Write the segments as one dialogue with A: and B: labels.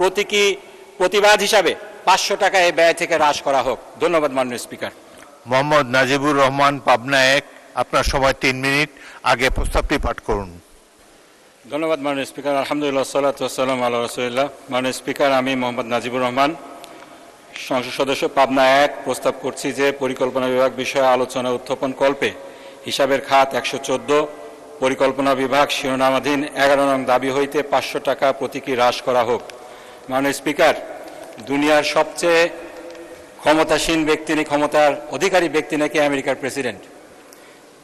A: প্রতীকী প্রতিবাদ হিসাবে 500 টাকা এই ব্যয় থেকে হ্রাস করা হোক। ধন্যবাদ মাননীয় স্পিকার।
B: মোহাম্মদ নাজিবুর রহমান, পাবনা 1, আপনার সময় 3 মিনিট। আগে প্রস্তাবটি পাঠ করুন।
A: ধন্যবাদ মাননীয় স্পিকার। আলহামদুলিল্লাহ, সাল্লাতু ওয়াসসালামু আলা রাসূলিল্লাহ। মাননীয় স্পিকার, আমি মোহাম্মদ নাজিবুর রহমান, সংসদ সদস্য পাবনা 1, প্রস্তাব করছি যে পরিকল্পনা বিভাগ বিষয়ে আলোচনা উত্থাপন কল্পে হিসাবের খাত 114 পরিকল্পনা বিভাগ শিরোনামাধীন 11 নং দাবি হইতে 500 টাকা প্রতীকী হ্রাস করা হোক। মাননীয় স্পিকার, দুনিয়ার সবচেয়ে ক্ষমতাসীন ব্যক্তি, ক্ষমতার অধিকারী ব্যক্তি নাকি আমেরিকার প্রেসিডেন্ট।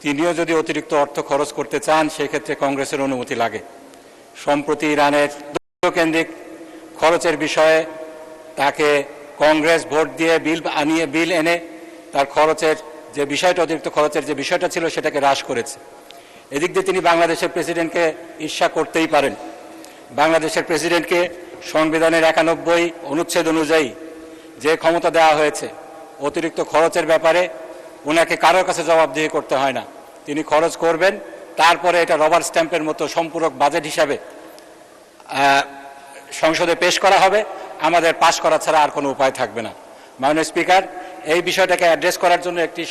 A: তিনিও যদি অতিরিক্ত অর্থ খরচ করতে চান, সেক্ষেত্রে কংগ্রেসের অনুমতি লাগে। সম্প্রতি ইরানের কেন্দ্রিক খরচের বিষয়ে তাকে কংগ্রেস ভোট দিয়ে বিল এনে তার খরচের যে বিষয়টা, অতিরিক্ত খরচের যে বিষয়টা ছিল, সেটাকে হ্রাস করেছে। এদিক দিয়ে তিনি বাংলাদেশের প্রেসিডেন্টকে ঈর্ষা করতেই পারেন। বাংলাদেশের প্রেসিডেন্টকে সংবিধানের 91 অনুচ্ছেদ অনুযায়ী যে ক্ষমতা দেওয়া হয়েছে, অতিরিক্ত খরচের ব্যাপারে ওনাকে কারোর কাছে জবাবদিহি করতে হয় না। তিনি খরচ করবেন, তারপরে এটা রবার স্ট্যাম্পের মতো সম্পূরক বাজেট হিসাবে সংসদে পেশ করা হবে। আমাদের পাশ করা ছাড়া আর কোনো উপায় থাকবে না। মাননীয় স্পিকার, এই বিষয়টাকে অ্যাড্রেস করার জন্য একটি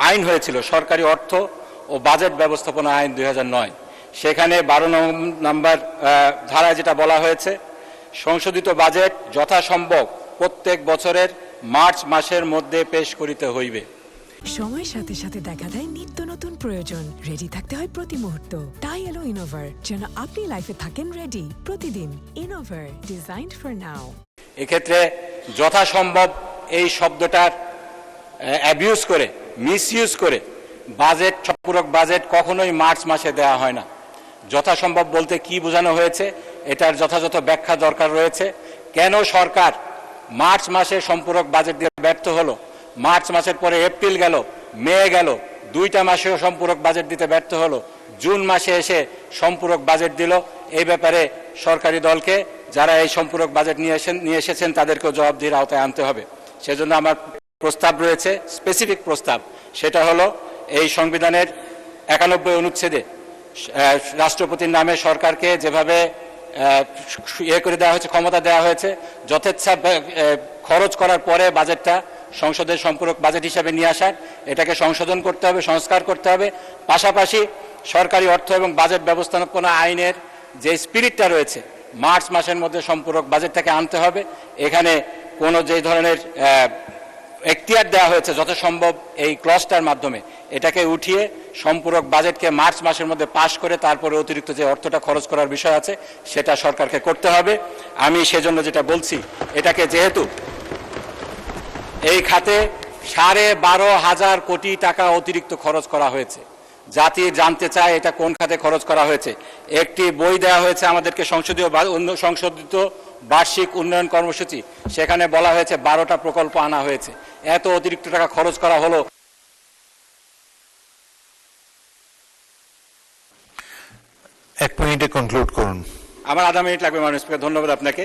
A: আইন হয়েছিল, সরকারি অর্থ ও বাজেট ব্যবস্থাপনা আইন 2009। সেখানে 12 নম্বর ধারায় যেটা বলা হয়েছে, সংশোধিত বাজেট যথাসম্ভব প্রত্যেক বছরের মার্চ মাসের মধ্যে পেশ করিতে হইবে।
C: সময়ের সাথে সাথে দেখা দেয় নিত্য নতুন প্রয়োজন। রেডি থাকতে হয় প্রতি মুহূর্ত। তাই এলো ইনোভার, যেন আপনি লাইফে থাকেন রেডি প্রতিদিন। Innova, designed for now.
A: এক্ষেত্রে যথাসম্ভব এই শব্দটার অ্যাবিউজ করে, মিসইউজ করে বাজেট, সম্পূরক বাজেট কখনোই মার্চ মাসে দেওয়া হয় না। যথাসম্ভব বলতে কি বোঝানো হয়েছে, এটার যথাযথ ব্যাখ্যা দরকার রয়েছে। কেন সরকার মার্চ মাসে সম্পূরক বাজেট দিয়ে ব্যর্থ হলো? মার্চ মাসের পরে এপ্রিল গেল, মে গেল, 2টা মাসেও সম্পূরক বাজেট দিতে ব্যর্থ হলো। জুন মাসে এসে সম্পূরক বাজেট দিল। এই ব্যাপারে সরকারি দলকে, যারা এই সম্পূরক বাজেট নিয়ে এসেছেন, তাদেরকেও জবাবদিহির আওতায় আনতে হবে। সেজন্য আমার প্রস্তাব রয়েছে, স্পেসিফিক প্রস্তাব। সেটা হলো, এই সংবিধানের 91 অনুচ্ছেদে রাষ্ট্রপতির নামে সরকারকে যেভাবে করে দেওয়া হয়েছে, ক্ষমতা দেওয়া হয়েছে, যথেচ্ছা খরচ করার পরে বাজেটটা সংসদের সম্পূরক বাজেট হিসাবে নিয়ে আসার, এটাকে সংশোধন করতে হবে, সংস্কার করতে হবে। পাশাপাশি সরকারি অর্থ এবং বাজেট ব্যবস্থাপনা আইনের যে স্পিরিটটা রয়েছে, মার্চ মাসের মধ্যে সম্পূরক বাজেটটাকে আনতে হবে। এখানে কোনো যে ধরনের এখতিয়ার দেওয়া হয়েছে, যথাসম্ভব এই ক্লজটার মাধ্যমে এটাকে উঠিয়ে সম্পূরক বাজেটকে মার্চ মাসের মধ্যে পাশ করে তারপরে অতিরিক্ত যে অর্থটা খরচ করার বিষয় আছে, সেটা সরকারকে করতে হবে। আমি সেজন্য যেটা বলছি, এটাকে যেহেতু এই খাতে 12,500 কোটি টাকা অতিরিক্ত খরচ করা হয়েছে, জাতি জানতে চায় এটা কোন খাতে খরচ করা হয়েছে। একটি বই দেওয়া হয়েছে আমাদেরকে, সংশোধিত বার্ষিক উন্নয়ন কর্মসূচি, সেখানে বলা হয়েছে 12টা প্রকল্প আনা হয়েছে। এত অতিরিক্ত টাকা খরচ করা হলো।
B: 1 মিনিটে কনক্লুড করুন।
A: আমার আধা মিনিট লাগবে মাননীয় স্পিকার। ধন্যবাদ আপনাকে।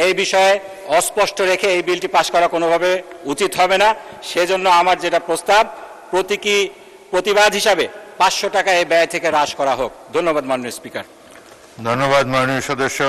A: এই বিষয়ে অস্পষ্ট রেখে এই বিলটি পাশ করা কোনোভাবে উচিত হবে না। সেজন্য আমার যেটা প্রস্তাব, প্রতীকী প্রতিবাদ হিসাবে 500 টাকা এই ব্যয় থেকে হ্রাস করা হোক। ধন্যবাদ মাননীয় স্পিকার।
B: ধন্যবাদ মাননীয় সদস্য।